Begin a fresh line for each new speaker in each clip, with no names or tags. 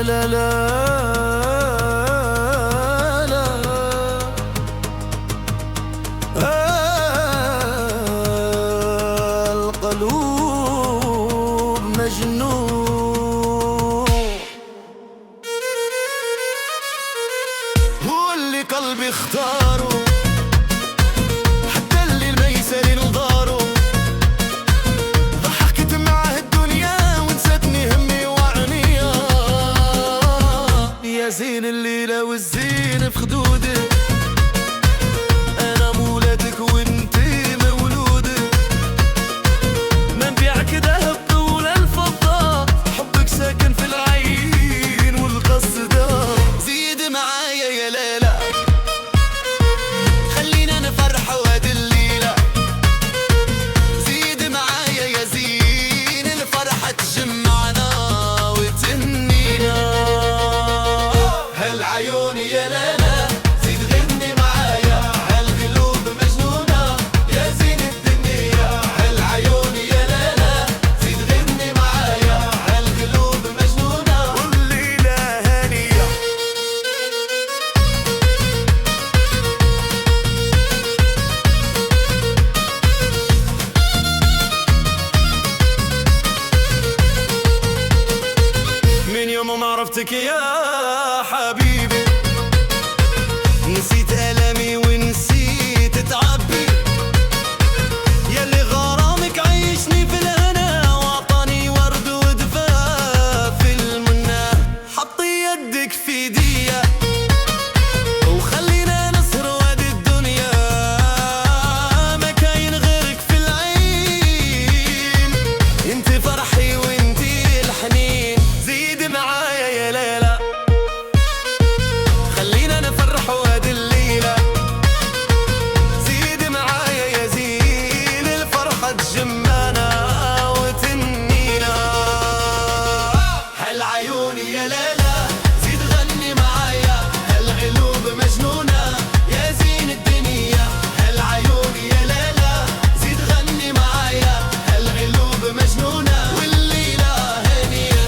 لا لا لا القلوب مجنون، هو اللي قلبي اختاره، حتى اللي الميسر نضاره. ضحكت معاه الدنيا ونسيتني همي وعنيا، يا زين الليلة والزين في خدودك، أنا مولاتك وانتي مولودك. ما نبيعك ذهب ولا الفضة، حبك ساكن في العين والقصدة. زيد معايا يا ليلى، خلينا نفرح وهاد الليلة. زيد معايا يا زين، الفرحة تجمعنا وتهنينا. هالعيون يا ليلى زيد غني معايا، هالقلوب مجنونة يا زين الدنيا. هالعيون يا ليلى زيد غني معايا، هالقلوب مجنونة والليلة هانية. من يوم ما عرفتك يا حبيبي، نسيت ألمي ونسيت تعبي. ياللي غرامك عيشني في الهنا، وعطاني ورد ودفا في المنى. حطي يدك في ايديا وخلينا نسهر وهاد الدنيا، ما كاين غيرك في العين. انت فرحي وانتي الحنين. زيد معايا يا ليلى، خلينا نفرح وهاد الليلة. زيد معايا يا زين، الفرحة تجمعنا وتنينا. هالعيون يا ليلى زيد غني معايا، هالقلوب مجنونة يا زين الدنيا. هالعيون يا ليلى زيد غني معايا، هالقلوب مجنونة والليلة هانية.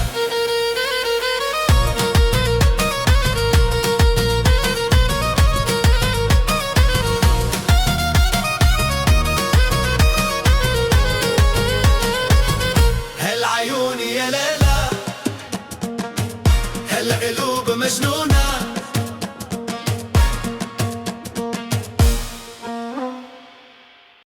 هالعيون يا ليلى، هالقلوب مجنونة